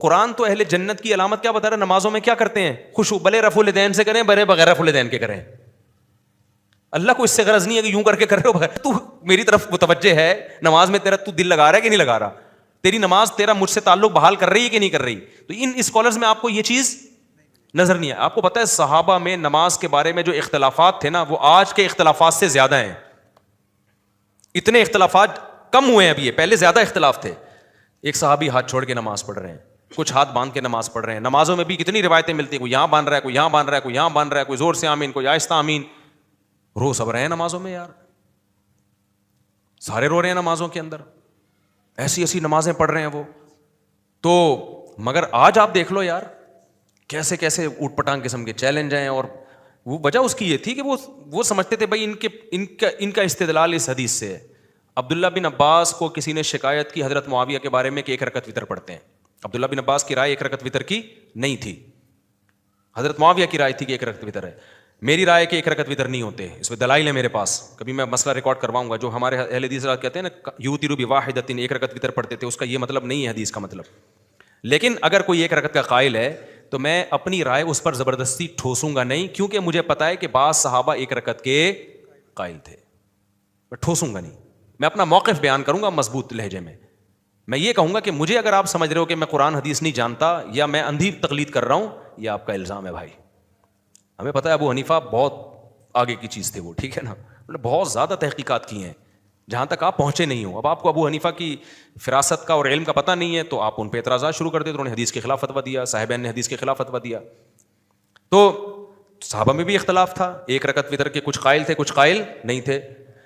قرآن تو اہل جنت کی علامت کیا بتا رہا ہے؟ نمازوں میں کیا کرتے ہیں؟ خشوع، بلے رفع الیدین سے کریں، بلے بغیر رفع الیدین کے کریں. اللہ کو اس سے غرض نہیں ہے کہ یوں کر کے کر رہے ہو بغیر. تو میری طرف متوجہ ہے نماز میں، تیرا تو دل لگا رہا ہے کہ نہیں لگا رہا؟ تیری نماز تیرا مجھ سے تعلق بحال کر رہی ہے کہ نہیں کر رہی؟ تو ان اسکالرز میں آپ کو یہ چیز نظر نہیں ہے. آپ کو پتا ہے صحابہ میں نماز کے بارے میں جو اختلافات تھے نا، وہ آج کے اختلافات سے زیادہ ہیں. اتنے اختلافات کم ہوئے ہیں ابھی، پہلے زیادہ اختلاف تھے. ایک صحابی ہاتھ چھوڑ کے نماز پڑھ رہے ہیں، کچھ ہاتھ باندھ کے نماز پڑھ رہے ہیں. نمازوں میں بھی کتنی روایتیں ملتی ہیں، کوئی یہاں باندھ رہا ہے، کوئی یہاں باندھ رہا ہے، کوئی یہاں باندھ رہا ہے، کوئی زور سے آمین، کوئی آہستہ آمین. رو سب رہے ہیں نمازوں میں یار، سارے رو رہے ہیں نمازوں کے اندر، ایسی ایسی نمازیں پڑھ رہے ہیں وہ تو. مگر آج آپ دیکھ لو یار کیسے کیسے اوٹ پٹانگ قسم کے چیلنج ہیں. اور وہ وجہ اس کی یہ تھی کہ وہ سمجھتے تھے بھائی ان کا استدلال اس حدیث سے ہے. عبداللہ بن عباس کو کسی نے شکایت کی حضرت معاویہ کے بارے میں کہ ایک رکعت وتر پڑھتے ہیں. عبداللہ بن عباس کی رائے ایک رکعت وتر کی نہیں تھی، حضرت معاویہ کی رائے تھی کہ ایک رکعت وتر ہے. میری رائے کہ ایک رکعت وتر نہیں ہوتے، اس میں دلائل ہے میرے پاس، کبھی میں مسئلہ ریکارڈ کرواؤں گا. جو ہمارے اہل حدیث کہتے ہیں نا یوتر بواحدۃ، ایک رکعت وتر پڑھتے تھے، اس کا یہ مطلب نہیں ہے حدیث کا مطلب. لیکن اگر کوئی ایک رکعت کا قائل ہے تو میں اپنی رائے اس پر زبردستی ٹھوسوں گا نہیں، کیونکہ مجھے پتا ہے کہ بعض صحابہ ایک رکعت کے قائل تھے. میں ٹھوسوں گا نہیں، میں اپنا موقف بیان کروں گا مضبوط لہجے میں. میں یہ کہوں گا کہ مجھے اگر آپ سمجھ رہے ہو کہ میں قرآن حدیث نہیں جانتا یا میں اندھی تقلید کر رہا ہوں، یہ آپ کا الزام ہے بھائی. ہمیں پتا ہے ابو حنیفہ بہت آگے کی چیز تھے وہ، ٹھیک ہے نا، بہت زیادہ تحقیقات کی ہیں جہاں تک آپ پہنچے نہیں ہو. اب آپ کو ابو حنیفہ کی فراست کا اور علم کا پتہ نہیں ہے تو آپ ان پہ اعتراضات شروع کر دیتے. انہوں نے حدیث کے خلاف فتویٰ دیا، صاحبین نے حدیث کے خلاف فتویٰ دیا. تو صحابہ میں بھی اختلاف تھا، ایک رکعت وتر کے کچھ قائل تھے کچھ قائل نہیں تھے.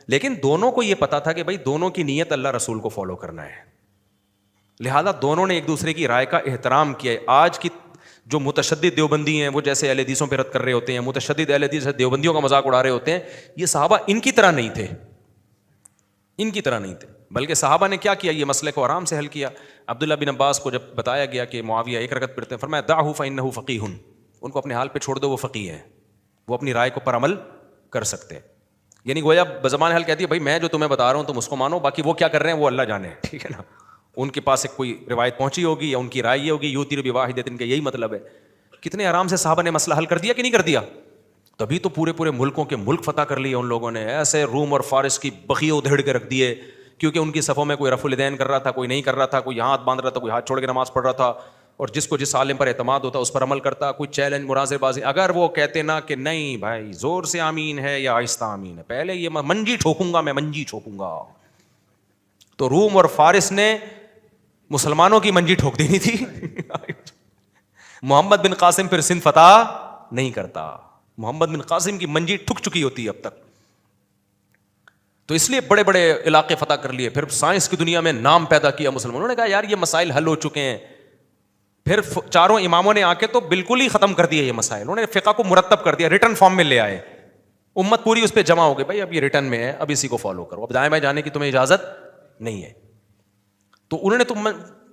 لیکن دونوں کو یہ پتا تھا کہ بھائی دونوں کی نیت اللہ رسول کو فالو کرنا ہے، لہذا دونوں نے ایک دوسرے کی رائے کا احترام کیا. آج کی جو متشدد دیوبندی ہیں وہ جیسے اہل حدیثوں پہ رد کر رہے ہوتے ہیں، متشدد اہل حدیث دیوبندیوں کا مذاق اڑا رہے ہوتے ہیں، یہ صحابہ ان کی طرح نہیں تھے، ان کی طرح نہیں تھے. بلکہ صحابہ نے کیا کیا، یہ مسئلے کو آرام سے حل کیا. عبداللہ بن عباس کو جب بتایا گیا کہ معاویہ ایک رکعت پڑھتے ہیں، فرمایا دعہ فإنہ فقیہ، ان کو اپنے حال پہ چھوڑ دو، وہ فقیہ ہیں، وہ اپنی رائے کو پر عمل کر سکتے ہیں. یعنی گویا بزبان حل کہتی ہے بھائی میں جو تمہیں بتا رہا ہوں تم اس کو مانو، باقی وہ کیا کر رہے ہیں وہ اللہ جانے، ٹھیک ہے نا. ان کے پاس ایک کوئی روایت پہنچی ہوگی یا ان کی رائے یہ ہوگی یوتر بواحدۃ، ان کا یہی مطلب ہے. کتنے آرام سے صحابہ نے مسئلہ حل کر دیا کہ نہیں کر دیا؟ تبھی تو پورے ملکوں کے ملک فتح کر لیے ان لوگوں نے. ایسے روم اور فارس کی بخیے ادھیڑ کے رکھ دیے، کیونکہ ان کی صفوں میں کوئی رفع الیدین کر رہا تھا، کوئی نہیں کر رہا تھا، کوئی ہاتھ باندھ رہا تھا، کوئی ہاتھ چھوڑ کے نماز پڑھ رہا تھا. اور جس کو جس عالم پر اعتماد ہوتا اس پر عمل کرتا. کوئی چیلنج مناظر بازی، اگر وہ کہتے نا کہ نہیں بھائی زور سے آمین ہے یا آہستہ آمین ہے، پہلے یہ منجی ٹھوکوں گا، میں منجی ٹھوکوں گا، تو روم اور فارس نے مسلمانوں کی منجی ٹھوک دینی تھی. محمد بن قاسم پھر سندھ فتح نہیں کرتا، محمد بن قاسم کی منجی ٹھک چکی ہوتی ہے اب تک. تو اس لیے بڑے بڑے علاقے فتح کر لیے. پھر سائنس کی دنیا میں نام پیدا کیا مسلمانوں نے، کہا یار یہ مسائل حل ہو چکے ہیں. پھر چاروں اماموں نے آ کے تو بالکل ہی ختم کر دیا یہ مسائل. انہوں نے فقہ کو مرتب کر دیا، ریٹن فارم میں لے آئے. امت پوری اس پہ جمع ہو گئی، بھائی اب یہ ریٹن میں ہے، اب اسی کو فالو کرو، اب دائیں بائیں جانے کی تمہیں اجازت نہیں ہے. تو انہوں نے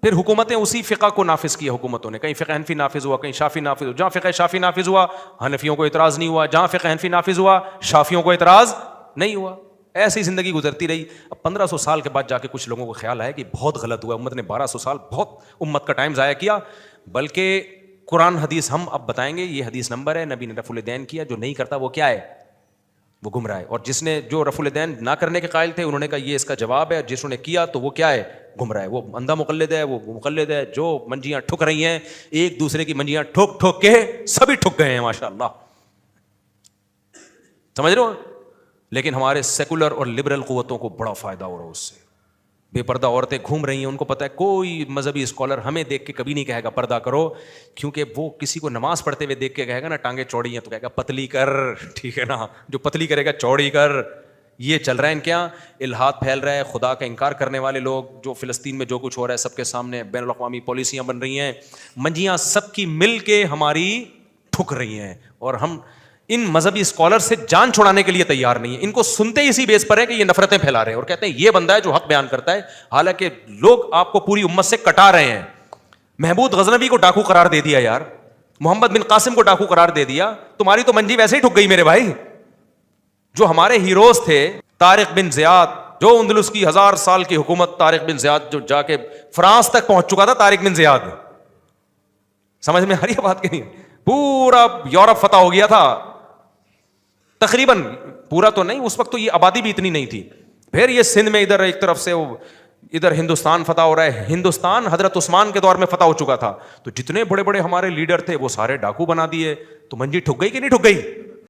پھر حکومتیں اسی فقہ کو نافذ کیا. حکومتوں نے کہیں فقہ حنفی نافذ ہوا، کہیں شافی نافذ ہوا. جہاں فقہ شافی نافذ ہوا حنفیوں کو اعتراض نہیں ہوا، جہاں فقہ حنفی نافذ ہوا شافیوں کو اعتراض نہیں ہوا. ایسی زندگی گزرتی رہی. اب 1500 سال کے بعد جا کے کچھ لوگوں کو خیال آیا کہ بہت غلط ہوا، امت نے 1200 سال بہت امت کا ٹائم ضائع کیا. بلکہ قرآن حدیث ہم اب بتائیں گے، یہ حدیث نمبر ہے، نبی نے رفع الیدین کیا، جو نہیں کرتا وہ کیا ہے، وہ گمراہ ہے. اور جس نے جو رفع الیدین نہ کرنے کے قائل تھے انہوں نے کہا یہ اس کا جواب ہے، جس نے کیا تو وہ کیا ہے، گمراہ ہے. وہ اندھا مقلد ہے، وہ مقلد ہے. جو منجیاں ٹھک رہی ہیں ایک دوسرے کی منجیاں ٹھوک ٹھوک کے سبھی ٹھک گئے ہیں ماشاء اللہ، سمجھ رہے ہو. لیکن ہمارے سیکولر اور لبرل قوتوں کو بڑا فائدہ ہو رہا ہے اس سے. بے پردہ عورتیں گھوم رہی ہیں، ان کو پتہ ہے کوئی مذہبی اسکالر ہمیں دیکھ کے کبھی نہیں کہے گا پردہ کرو، کیونکہ وہ کسی کو نماز پڑھتے ہوئے دیکھ کے کہے گا نا ٹانگیں چوڑی ہیں تو کہے گا پتلی کر، ٹھیک ہے نا، جو پتلی کرے گا چوڑی کر. یہ چل رہا ہے ان کے یہاں، الحاد پھیل رہا ہے. خدا کا انکار کرنے والے لوگ، جو فلسطین میں جو کچھ ہو رہا ہے سب کے سامنے بین الاقوامی پالیسیاں بن رہی ہیں، منجیاں سب کی مل کے ہماری ٹھک رہی ہیں. اور ہم ان مذہبی اسکالر سے جان چھڑانے کے لیے تیار نہیں ہے. ان کو سنتے اسی بیس پر ہے کہ یہ نفرتیں پھیلا رہے ہیں اور کہتے ہیں یہ بندہ ہے جو حق بیان کرتا ہے، حالانکہ لوگ آپ کو پوری امت سے کٹا رہے ہیں. محمود غزنوی کو ڈاکو قرار دے دیا یار، محمد بن قاسم کو ڈاکو قرار دے دیا. تمہاری تو منجی ویسے ہی ٹھک گئی میرے بھائی. جو ہمارے ہیروز تھے، طارق بن زیاد، جو اندلس کی 1000 سال کی حکومت، طارق بن زیاد جو جا کے فرانس تک پہنچ چکا تھا، طارق بن زیاد سمجھ میں آ رہی ہے بات کہ نہیں؟ پورا یورپ فتح ہو گیا تھا تقریباً, پورا تو نہیں, اس وقت تو یہ آبادی بھی اتنی نہیں تھی. پھر یہ سندھ میں ادھر ایک طرف سے ادھر ہندوستان فتح ہو رہا ہے. ہندوستان حضرت عثمان کے دور میں فتح ہو چکا تھا, تو جتنے بڑے بڑے ہمارے لیڈر تھے وہ سارے ڈاکو بنا دیے, تو منجی ٹھک گئی کہ نہیں ٹھک گئی؟